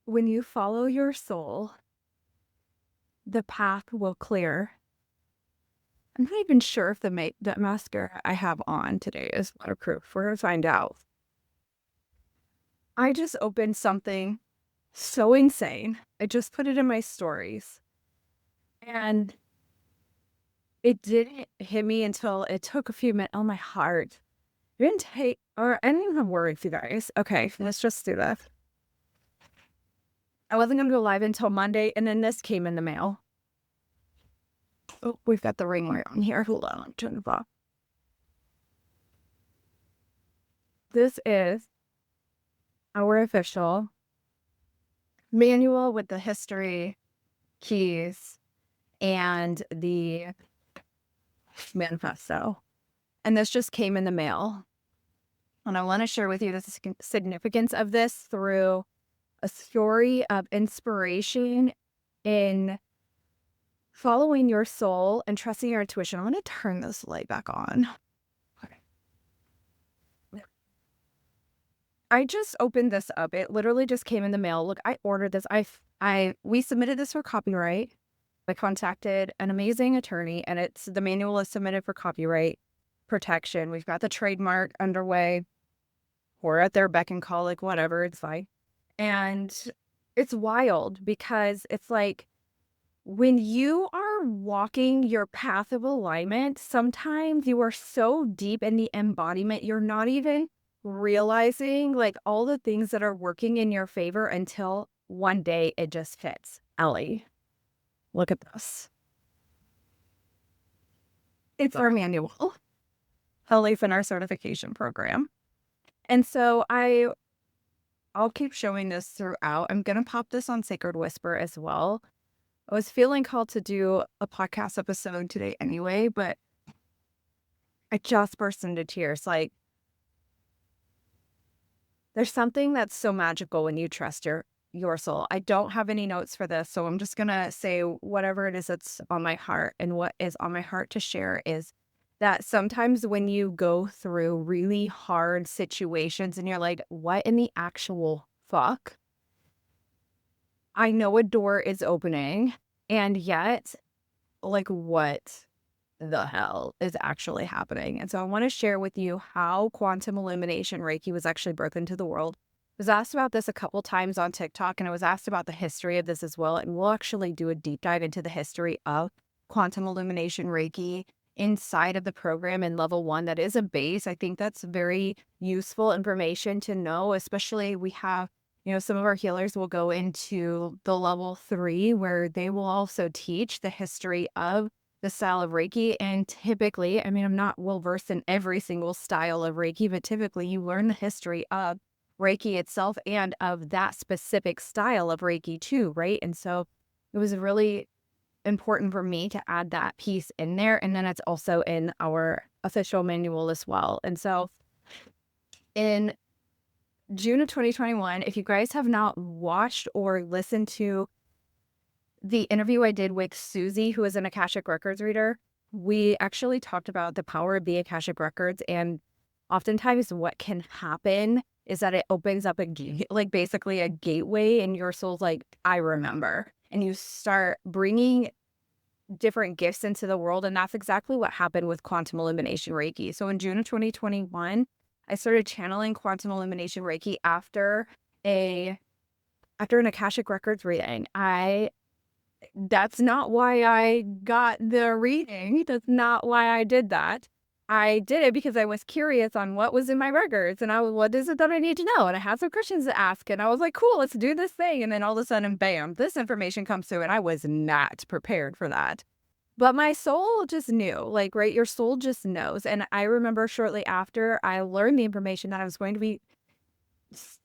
When you follow your soul, the path will clear. I'm not even sure if the mascara I have on today is waterproof. We're gonna find out. I just opened something so insane. I just put it in my stories, and it didn't hit me until it took a few minutes. Oh, my heart. It didn't take, or I didn't even worry with you guys. Okay, let's just do this. I wasn't gonna go live until Monday, and then this came in the mail. Oh, we've got the ring light on here. Hold on, I'm turning it off. This is our official manual with the history, keys, and the manifesto. And this just came in the mail. And I want to share with you the significance of this through a story of inspiration in following your soul and trusting your intuition. I'm going to turn this light back on. Okay. I just opened this up. It literally just came in the mail. Look, I ordered this. We submitted this for copyright. I contacted an amazing attorney, and the manual is submitted for copyright protection. We've got the trademark underway. We're at their beck and call, like, whatever, it's fine. And it's wild because it's like when you are walking your path of alignment, sometimes you are so deep in the embodiment, you're not even realizing like all the things that are working in your favor until one day it just fits. Ellie, look at this. It's our manual, Ellie in our certification program. And so I'll keep showing this throughout. I'm going to pop this on Sacred Whisper as well. I was feeling called to do a podcast episode today anyway, but I just burst into tears. Like, there's something that's so magical when you trust your soul. I don't have any notes for this, so I'm just going to say whatever it is that's on my heart. And what is on my heart to share is that sometimes when you go through really hard situations and you're like, what in the actual fuck? I know a door is opening, and yet, like, what the hell is actually happening? And so I want to share with you how Quantum Illumination Reiki was actually birthed into the world. I was asked about this a couple times on TikTok, and I was asked about the history of this as well. And we'll actually do a deep dive into the history of Quantum Illumination Reiki inside of the program in level 1. That is a base. I think that's very useful information to know, especially we have, some of our healers will go into the level 3 where they will also teach the history of the style of Reiki. And typically, I mean, I'm not well versed in every single style of Reiki, but typically you learn the history of Reiki itself and of that specific style of Reiki too, right? And so it was really important for me to add that piece in there. And then it's also in our official manual as well. And so in June of 2021, if you guys have not watched or listened to the interview I did with Susie, who is an Akashic Records reader, we actually talked about the power of the Akashic Records. And oftentimes what can happen is that it opens up like basically a gateway in your soul's like, I remember. And you start bringing different gifts into the world. And that's exactly what happened with Quantum Illumination Reiki. So in June of 2021, I started channeling Quantum Illumination Reiki after an Akashic Records reading. That's not why I got the reading. That's not why I did that. I did it because I was curious on what was in my records and what is it that I need to know? And I had some questions to ask, and I was like, cool, let's do this thing. And then all of a sudden, bam, this information comes through, and I was not prepared for that. But my soul just knew, like, right? Your soul just knows. And I remember shortly after I learned the information that I was going to be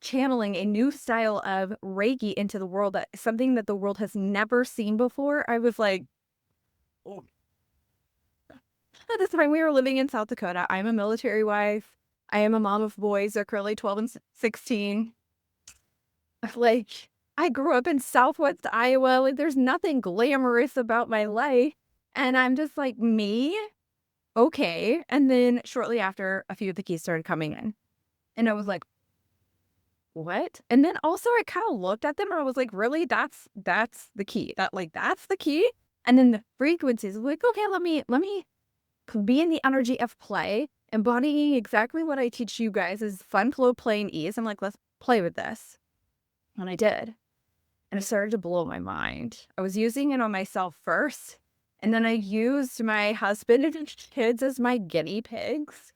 channeling a new style of Reiki into the world, that something that the world has never seen before. I was like, oh. At this time, we were living in South Dakota. I'm a military wife. I am a mom of boys. They're currently 12 and 16. Like, I grew up in Southwest Iowa. Like, there's nothing glamorous about my life. And I'm just like, me? Okay. And then shortly after, a few of the keys started coming in. And I was like, what? And then also I kind of looked at them and I was like, really? That's the key. That's the key. And then the frequencies, like, okay, let me be in the energy of play, embodying exactly what I teach you guys is fun, flow, play, and ease. I'm like, let's play with this. And I did. And it started to blow my mind. I was using it on myself first. And then I used my husband and kids as my guinea pigs.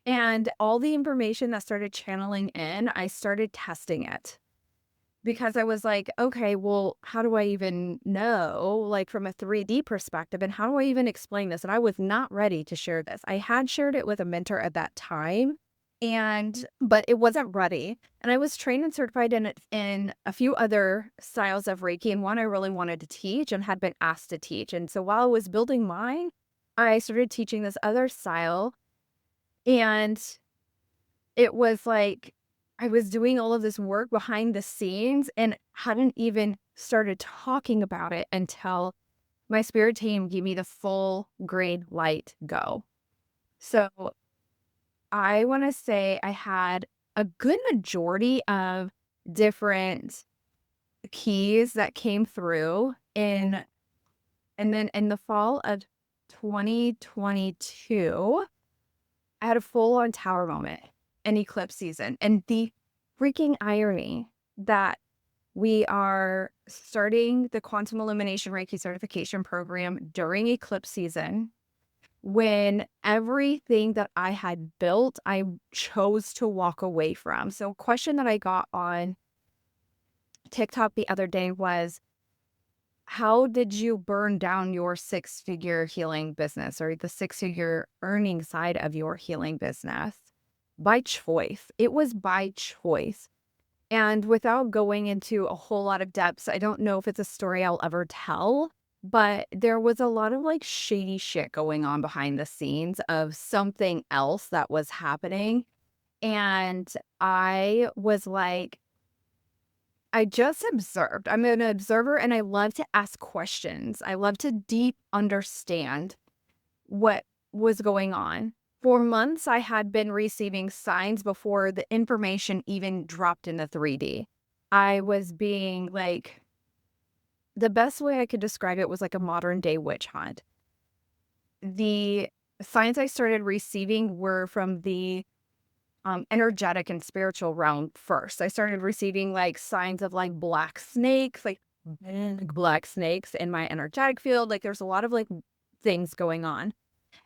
And all the information that started channeling in, I started testing it because I was like, okay, well, how do I even know, like from a 3D perspective, and how do I even explain this? And I was not ready to share this. I had shared it with a mentor at that time, but it wasn't ready. And I was trained and certified in a few other styles of Reiki, and one I really wanted to teach and had been asked to teach. And so while I was building mine, I started teaching this other style, and it was like I was doing all of this work behind the scenes and hadn't even started talking about it until my spirit team gave me the full green light go. So I want to say I had a good majority of different keys that came through and then in the fall of 2022, I had a full on tower moment in eclipse season. And the freaking irony that we are starting the Quantum Illumination Reiki certification program during eclipse season when everything that I had built, I chose to walk away from. So, a question that I got on TikTok the other day was, how did you burn down your 6-figure healing business or the 6-figure earning side of your healing business? By choice. It was by choice. And without going into a whole lot of depths, I don't know if it's a story I'll ever tell, but there was a lot of like shady shit going on behind the scenes of something else that was happening. And I was like, I just observed. I'm an observer and I love to ask questions. I love to deep understand what was going on. For months, I had been receiving signs before the information even dropped into 3D. I was being like, the best way I could describe it was like a modern day witch hunt. The signs I started receiving were from the energetic and spiritual realm first. I started receiving like signs of like black snakes, like big black snakes in my energetic field. Like there's a lot of like things going on.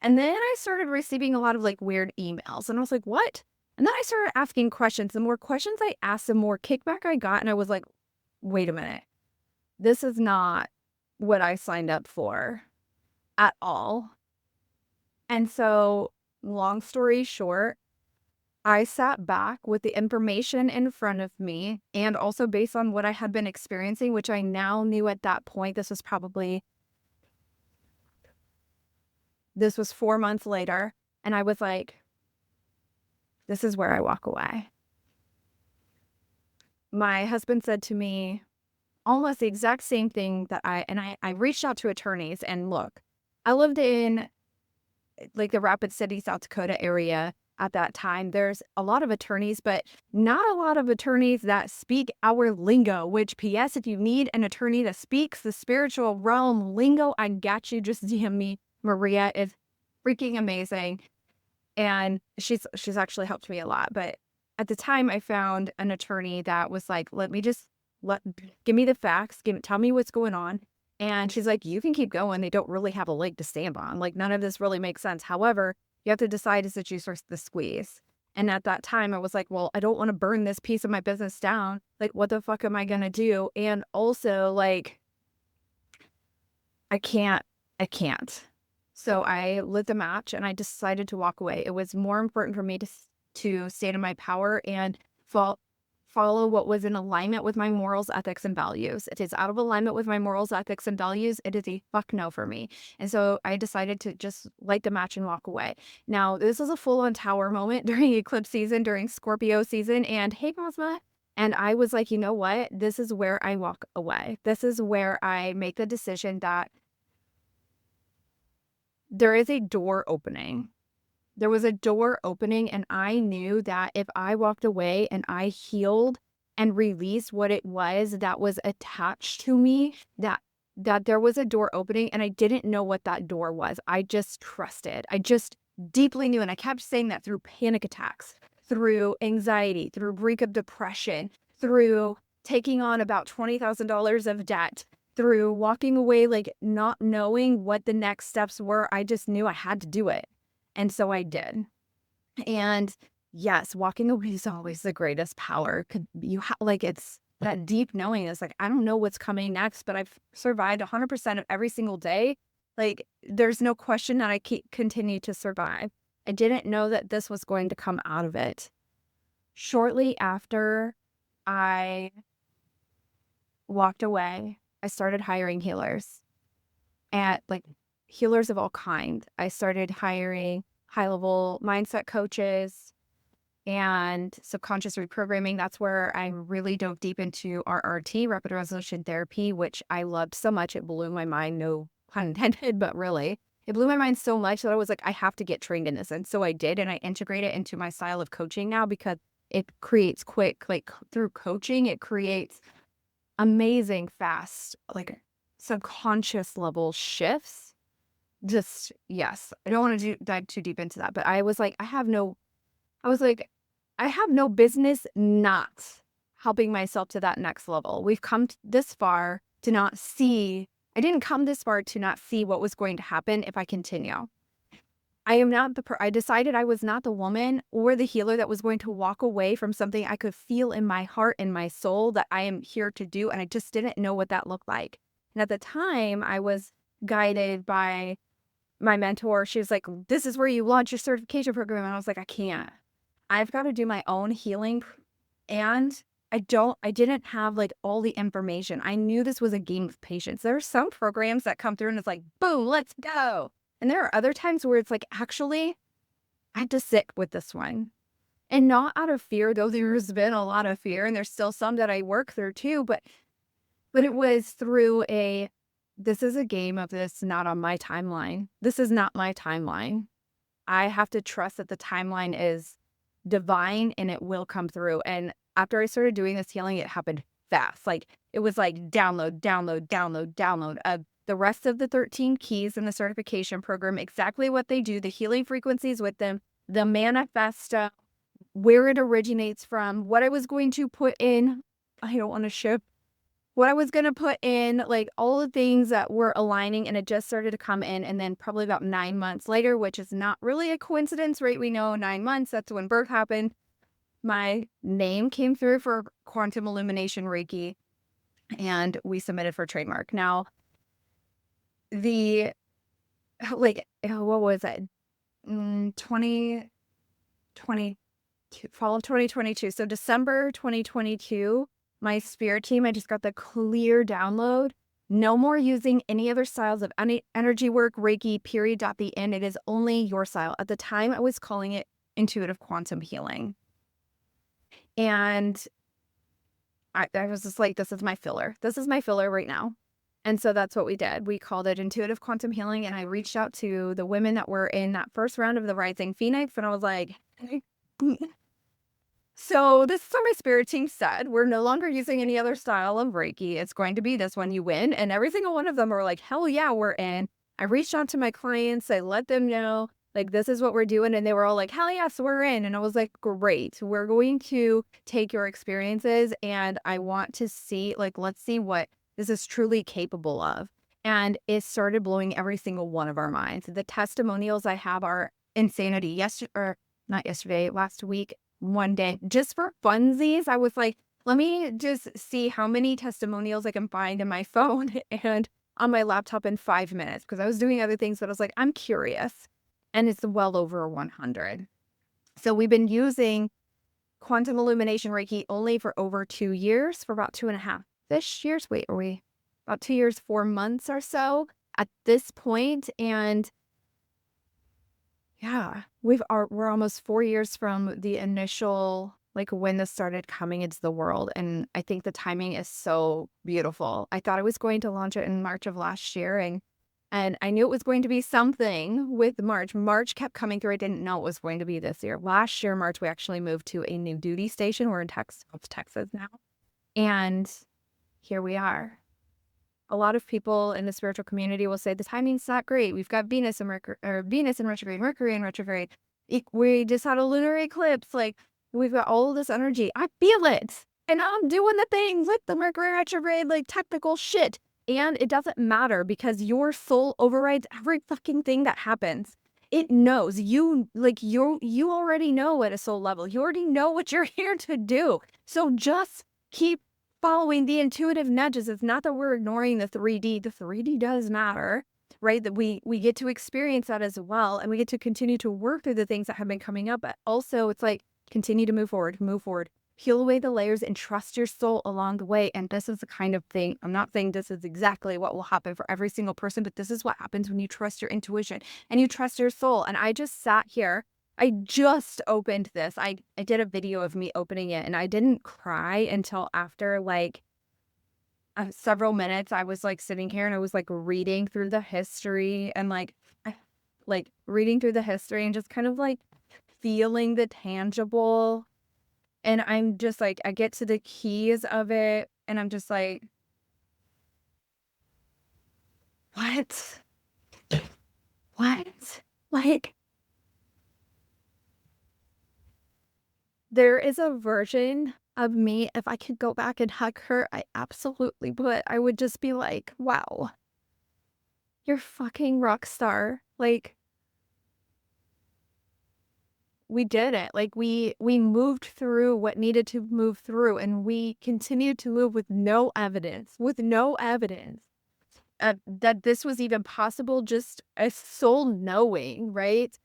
And then I started receiving a lot of like weird emails and I was like, what? And then I started asking questions. The more questions I asked, the more kickback I got. And I was like, wait a minute. This is not what I signed up for at all. And so, long story short, I sat back with the information in front of me and also based on what I had been experiencing, which I now knew at that point, this was 4 months later. And I was like, this is where I walk away. My husband said to me almost the exact same thing that I reached out to attorneys and look, I lived in like the Rapid City, South Dakota area at that time. There's a lot of attorneys, but not a lot of attorneys that speak our lingo, which PS, if you need an attorney that speaks the spiritual realm lingo, I got you. Just DM me. Maria is freaking amazing. And she's actually helped me a lot. But at the time I found an attorney that was like, give me the facts, tell me what's going on. And she's like, you can keep going. They don't really have a leg to stand on. Like none of this really makes sense. However, you have to decide is the juice or the squeeze. And at that time I was like, well, I don't want to burn this piece of my business down. Like, what the fuck am I going to do? And also like, I can't. So I lit the match and I decided to walk away. It was more important for me to stand in my power and follow what was in alignment with my morals, ethics, and values. It is out of alignment with my morals, ethics, and values. It is a fuck no for me. And so I decided to just light the match and walk away. Now, this was a full-on tower moment during eclipse season, during Scorpio season. And hey, Cosma. And I was like, you know what? This is where I walk away. This is where I make the decision that there is a door opening. there was a door opening, and I knew that if I walked away and I healed and released what it was that was attached to me, that there was a door opening, and I didn't know what that door was. I just trusted. I just deeply knew, and I kept saying that through panic attacks, through anxiety, through breakup depression, through taking on about $20,000 of debt, through walking away, like not knowing what the next steps were. I just knew I had to do it. And so I did. And yes, walking away is always the greatest power. Like it's that deep knowing is like, I don't know what's coming next, but I've survived 100% of every single day. Like there's no question that I continue to survive. I didn't know that this was going to come out of it. Shortly after I walked away, I started hiring healers, at like healers of all kind. I started hiring high-level mindset coaches and subconscious reprogramming. That's where I really dove deep into RRT, rapid resolution therapy, which I loved so much. It blew my mind, no pun intended, but really. It blew my mind so much that I was like, I have to get trained in this. And so I did, and I integrate it into my style of coaching now because it creates through coaching, it creates amazing, fast, like subconscious level shifts. Just, yes, I don't want to dive too deep into that, but I was like, I have no business not helping myself to that next level. We've come this far to not see, I didn't come this far to not see what was going to happen if I continue. I decided I was not the woman or the healer that was going to walk away from something I could feel in my heart and my soul that I am here to do. And I just didn't know what that looked like. And at the time, I was guided by my mentor. She was like, this is where you launch your certification program. And I was like, I can't. I've got to do my own healing. And I didn't have like all the information. I knew this was a game of patience. There are some programs that come through and it's like, boom, let's go. And there are other times where it's like, actually, I had to sit with this one. And not out of fear, though there's been a lot of fear and there's still some that I work through too. But it was through this is a game of this, not on my timeline. This is not my timeline. I have to trust that the timeline is divine and it will come through. And after I started doing this healing, it happened fast. Like it was like download, download, download, download of the rest of the 13 keys in the certification program, exactly what they do, the healing frequencies with them, the manifesto, where it originates from, what I was going to put in. I don't want to ship. What I was going to put in, like all the things that were aligning, and it just started to come in. And then probably about 9 months later, which is not really a coincidence, right? We know 9 months, that's when birth happened. My name came through for Quantum Illumination Reiki, and we submitted for trademark. Now, what was it? 2022, fall of 2022. So December 2022, my spirit team, I just got the clear download. No more using any other styles of energy work, Reiki, period, at the end. It is only your style. At the time, I was calling it intuitive quantum healing. And I was just like, this is my filler. This is my filler right now. And so that's what we did. We called it intuitive quantum healing. And I reached out to the women that were in that first round of the Rising Phoenix. And I was like, so this is what my spirit team said. We're no longer using any other style of Reiki. It's going to be this one. You win. And every single one of them were like, hell yeah, we're in. I reached out to my clients. I let them know, like, this is what we're doing. And they were all like, hell yes, we're in. And I was like, great. We're going to take your experiences. And I want to see, like, let's see what this is truly capable of. And it started blowing every single one of our minds. The testimonials I have are insanity. Last week, one day, just for funsies, I was like, let me just see how many testimonials I can find in my phone and on my laptop in 5 minutes, because I was doing other things, but I was like, I'm curious. And it's well over 100. So we've been using Quantum Illumination Reiki only for over 2 years, for about 2.5-ish years. Wait, are we about 2 years, 4 months or so at this point? And yeah, we're almost 4 years from the initial, like when this started coming into the world. And I think the timing is so beautiful. I thought I was going to launch it in March of last year, and And I knew it was going to be something with March. March kept coming through. I didn't know it was going to be this year. Last year, March, we actually moved to a new duty station. We're in Texas now. And here we are. A lot of people in the spiritual community will say the timing's not great. We've got Venus and Venus in retrograde, Mercury in retrograde. We just had a lunar eclipse. Like, we've got all this energy. I feel it. And I'm doing the thing with the Mercury retrograde, like technical shit. And it doesn't matter because your soul overrides every fucking thing that happens. It knows you already know at a soul level. You already know what you're here to do. So just keep following the intuitive nudges. It's not that we're ignoring the 3D. The 3D does matter, right? That we get to experience that as well. And we get to continue to work through the things that have been coming up. But also it's like, continue to move forward, peel away the layers and trust your soul along the way. And this is the kind of thing, I'm not saying this is exactly what will happen for every single person, but this is what happens when you trust your intuition and you trust your soul. And I just sat here. I just opened this. I did a video of me opening it and I didn't cry until after like several minutes. I was like sitting here and I was like reading through the history and reading through the history and just kind of like feeling the tangible. And I'm just like, I get to the keys of it and I'm just like, what? What? Like, there is a version of me, if I could go back and hug her, I absolutely would. I would just be like, wow, you're fucking rock star. Like, we did it. Like we moved through what needed to move through and we continued to move with no evidence, that this was even possible, just a soul knowing, right?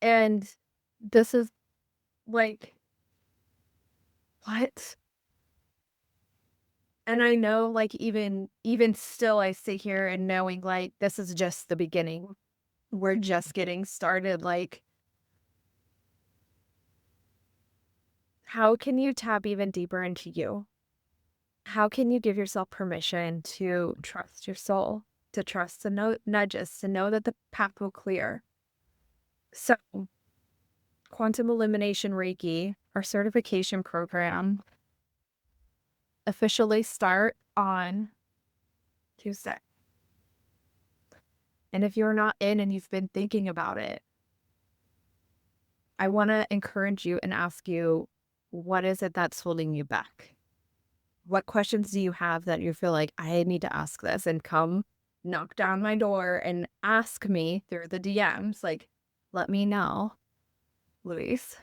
And this is like, what? And I know like even still I sit here and knowing like this is just the beginning. We're just getting started. Like, how can you tap even deeper into you? How can you give yourself permission to trust your soul, to trust the nudges, to know that the path will clear? So, Quantum Illumination Reiki, our certification program, officially start on Tuesday. And if you're not in and you've been thinking about it, I want to encourage you and ask you, what is it that's holding you back? What questions do you have that you feel like I need to ask this, and come knock down my door and ask me through the DMs? Like, let me know, Luis.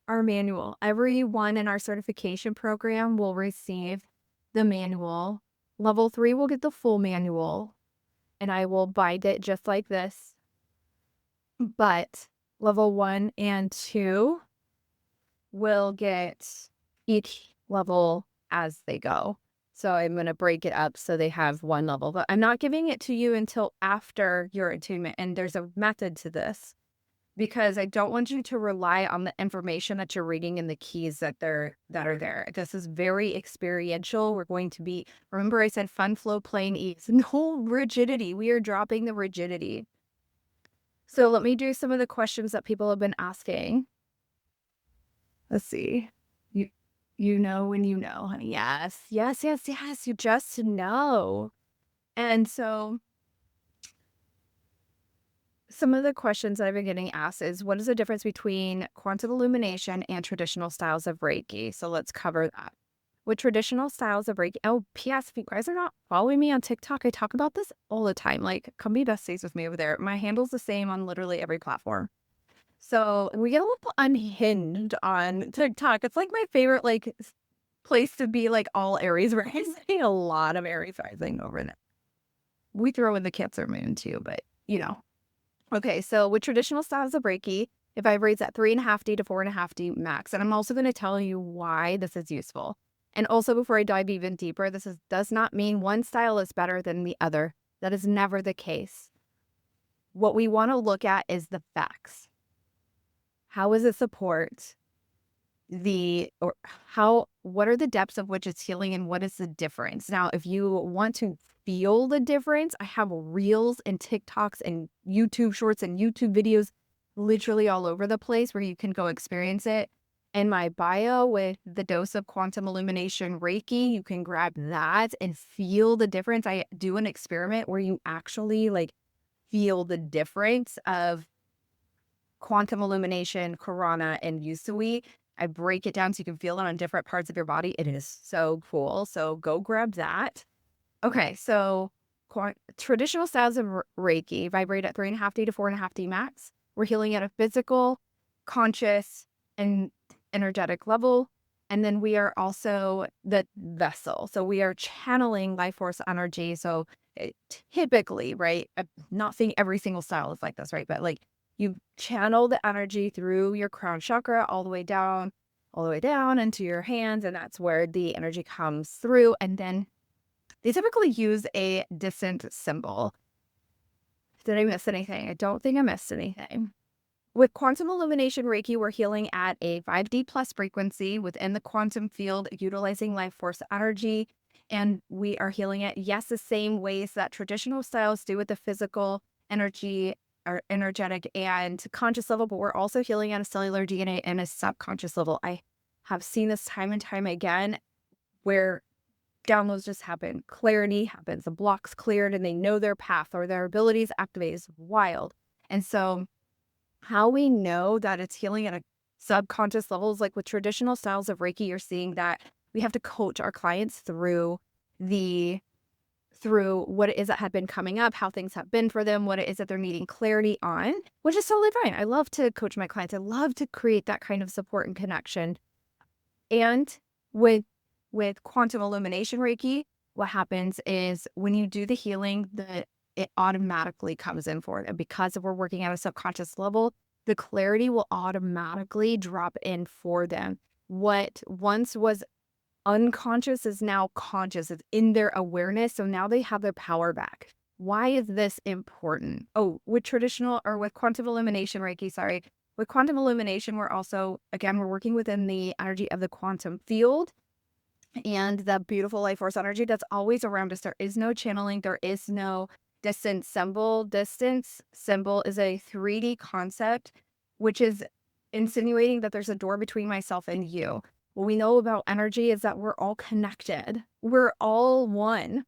Our manual. Everyone in our certification program will receive the manual. Level 3 will get the full manual, and I will bind it just like this. But level 1 and 2 will get each level as they go. So I'm going to break it up so they have one level, but I'm not giving it to you until after your attunement. And there's a method to this because I don't want you to rely on the information that you're reading in the keys that are there. This is very experiential. We're going to be, remember I said fun, flow, plain, ease, no rigidity. We are dropping the rigidity. So let me do some of the questions that people have been asking. Let's see. You know when you know, honey. Yes. You just know. And so some of the questions that I've been getting asked is, what is the difference between quantum illumination and traditional styles of Reiki? So let's cover that. With traditional styles of Reiki, oh, P.S. if you guys are not following me on TikTok, I talk about this all the time. Like, come be besties with me over there. My handle's the same on literally every platform. So we get a little unhinged on TikTok. It's like my favorite place to be, like all Aries rising. A lot of Aries rising over there. We throw in the Cancer moon too, but you know. Okay, so with traditional styles of Reiki, if I raise at 3.5D to 4.5D max, and I'm also going to tell you why this is useful. And also, before I dive even deeper, does not mean one style is better than the other. That is never the case. What we want to look at is the facts. How is it support or what are the depths of which it's healing and what is the difference? Now, if you want to feel the difference, I have reels and TikToks and YouTube shorts and YouTube videos literally all over the place where you can go experience it. In my bio with the dose of Quantum Illumination Reiki, you can grab that and feel the difference. I do an experiment where you actually like feel the difference of Quantum Illumination, Karana, and Usui. I break it down so you can feel it on different parts of your body. It is so cool. So go grab that. Okay, so traditional styles of Reiki vibrate at 3.5D to 4.5D max. We're healing at a physical, conscious, and energetic level. And then we are also the vessel. So we are channeling life force energy. So typically, right? I'm not saying every single style is like this, right? But like you channel the energy through your crown chakra all the way down into your hands. And that's where the energy comes through. And then they typically use a distant symbol. Did I miss anything? I don't think I missed anything. With Quantum Illumination Reiki, we're healing at a 5D plus frequency within the quantum field, utilizing life force energy. And we are healing it, yes, the same ways that traditional styles do with the physical energy or energetic and conscious level, but we're also healing at a cellular DNA and a subconscious level. I have seen this time and time again where downloads just happen, clarity happens, the block's cleared and they know their path or their abilities activate is wild. And so how we know that it's healing at a subconscious level is like with traditional styles of Reiki, you're seeing that we have to coach our clients through what it is that had been coming up, how things have been for them, what it is that they're needing clarity on, which is totally fine. I love to coach my clients. I love to create that kind of support and connection. And with Quantum Illumination Reiki, what happens is when you do the healing, it automatically comes in for it. And because we're working at a subconscious level, the clarity will automatically drop in for them. What once was unconscious is now conscious. It's in their awareness. So now they have their power back. Why is this important? Oh, with Quantum Illumination Reiki, sorry. With Quantum Illumination, we're also, again, we're working within the energy of the quantum field and the beautiful life force energy that's always around us. There is no channeling. There is no distant symbol. Distance symbol is a 3D concept, which is insinuating that there's a door between myself and you. What we know about energy is that we're all connected. We're all one.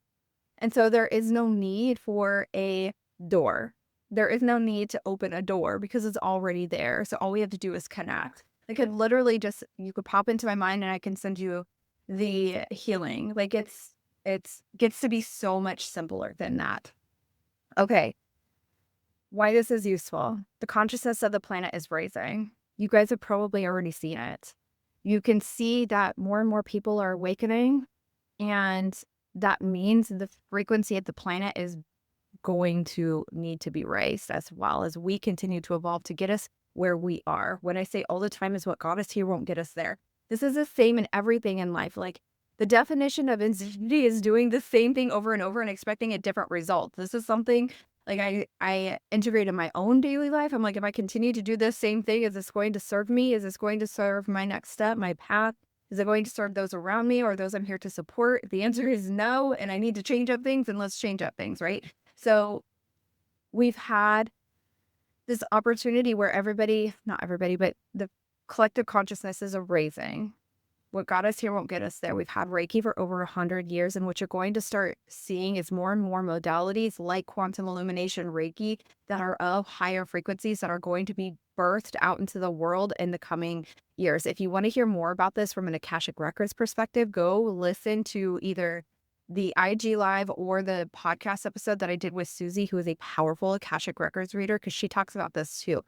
And so there is no need for a door. There is no need to open a door because it's already there. So all we have to do is connect. I could literally you could pop into my mind and I can send you the healing. Like it's gets to be so much simpler than that. Okay. Why this is useful. The consciousness of the planet is raising. You guys have probably already seen it. You can see that more and more people are awakening, and that means the frequency of the planet is going to need to be raised as well as we continue to evolve to get us where we are. When I say all the time is what got us here won't get us there. This is the same in everything in life. Like the definition of insanity is doing the same thing over and over and expecting a different result. This is something like I integrate in my own daily life. I'm like, if I continue to do this same thing, is this going to serve me? Is this going to serve my next step, my path? Is it going to serve those around me or those I'm here to support? The answer is no, and I need to change up things, and let's change up things, right? So we've had this opportunity where not everybody, but the collective consciousness is raising. What got us here won't get us there. We've had Reiki for over 100 years, and what you're going to start seeing is more and more modalities like Quantum Illumination Reiki that are of higher frequencies that are going to be birthed out into the world in the coming years. If you want to hear more about this from an Akashic Records perspective, go listen to either the IG Live or the podcast episode that I did with Susie, who is a powerful Akashic Records reader, because she talks about this too.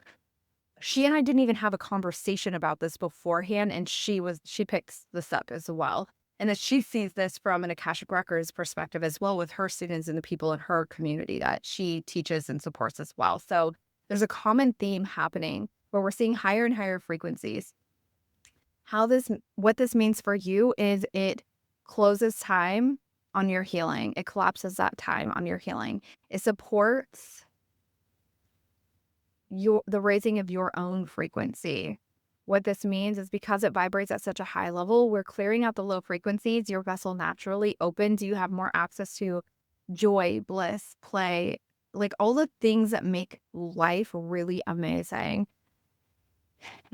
She and I didn't even have a conversation about this beforehand, and she picks this up as well. And that she sees this from an Akashic Records perspective as well with her students and the people in her community that she teaches and supports as well. So there's a common theme happening where we're seeing higher and higher frequencies. What this means for you is it closes time on your healing. It collapses that time on your healing. It supports the raising of your own frequency. What this means is because it vibrates at such a high level, we're clearing out the low frequencies. Your vessel naturally opens. You have more access to joy, bliss, play, like all the things that make life really amazing.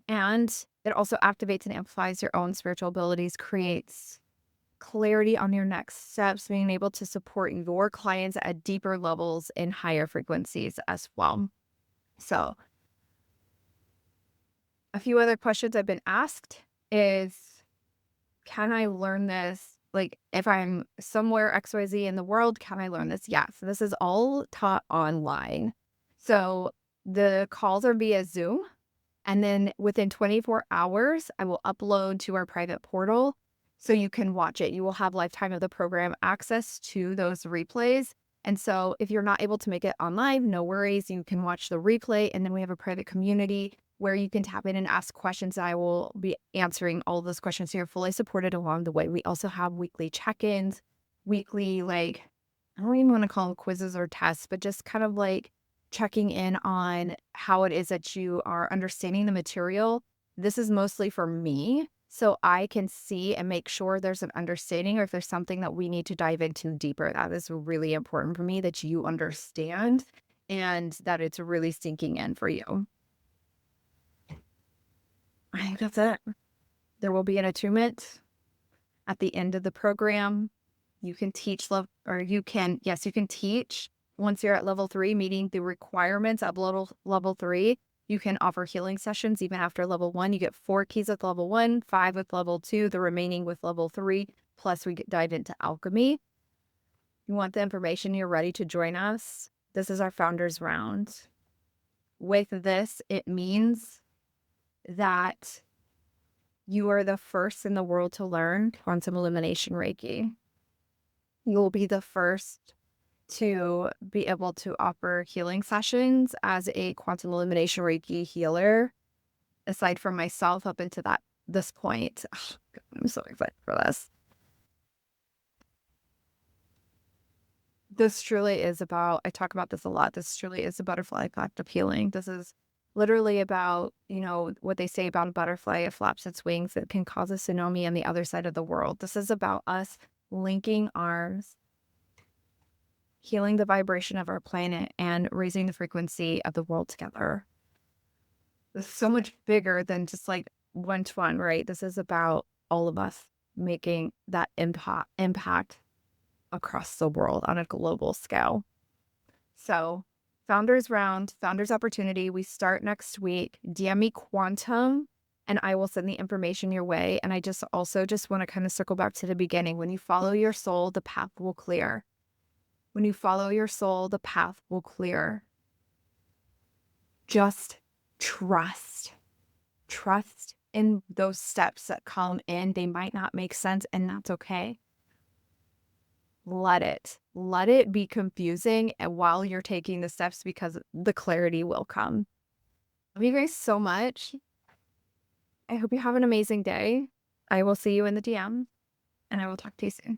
And it also activates and amplifies your own spiritual abilities, creates clarity on your next steps, being able to support your clients at deeper levels in higher frequencies as well. So, a few other questions I've been asked is, can I learn this? Like, if I'm somewhere XYZ in the world, can I learn this? Yes. This is all taught online. So, the calls are via Zoom. And then within 24 hours, I will upload to our private portal so you can watch it. You will have lifetime of the program access to those replays. And so if you're not able to make it online, no worries. You can watch the replay. And then we have a private community where you can tap in and ask questions. I will be answering all of those questions. So you're fully supported along the way. We also have weekly check-ins, weekly, like, I don't even want to call them quizzes or tests, but just kind of like checking in on how it is that you are understanding the material. This is mostly for me, so I can see and make sure there's an understanding, or if there's something that we need to dive into deeper. That is really important for me, that you understand and that it's really sinking in for you. I think that's it. There will be an attunement at the end of the program. You can teach yes, you can teach once you're at level 3, meeting the requirements of level 3. You can offer healing sessions even after level 1. You get 4 keys with level 1, 5 with level 2, the remaining with level 3. Plus, we dive into alchemy. You want the information, you're ready to join us. This is our founders round. With this, it means that you are the first in the world to learn Quantum Illumination Reiki. You'll be the first to be able to offer healing sessions as a Quantum Illumination Reiki healer, aside from myself up into this point. Oh, God, I'm so excited for this. This truly is about, I talk about this a lot. This truly is a butterfly effect of healing. This is literally about, what they say about a butterfly. It flaps its wings. It can cause a tsunami on the other side of the world. This is about us linking arms, healing the vibration of our planet, and raising the frequency of the world together. This is so much bigger than just like one-to-one, right? This is about all of us making that impact across the world on a global scale. So, Founders Round, Founders Opportunity, we start next week. DM me Quantum and I will send the information your way. And I just want to kind of circle back to the beginning. When you follow your soul, the path will clear. When you follow your soul, the path will clear. Just trust. Trust in those steps that come in. They might not make sense, and that's okay. Let it be confusing and while you're taking the steps, because the clarity will come. Love you guys so much. I hope you have an amazing day. I will see you in the DM, and I will talk to you soon.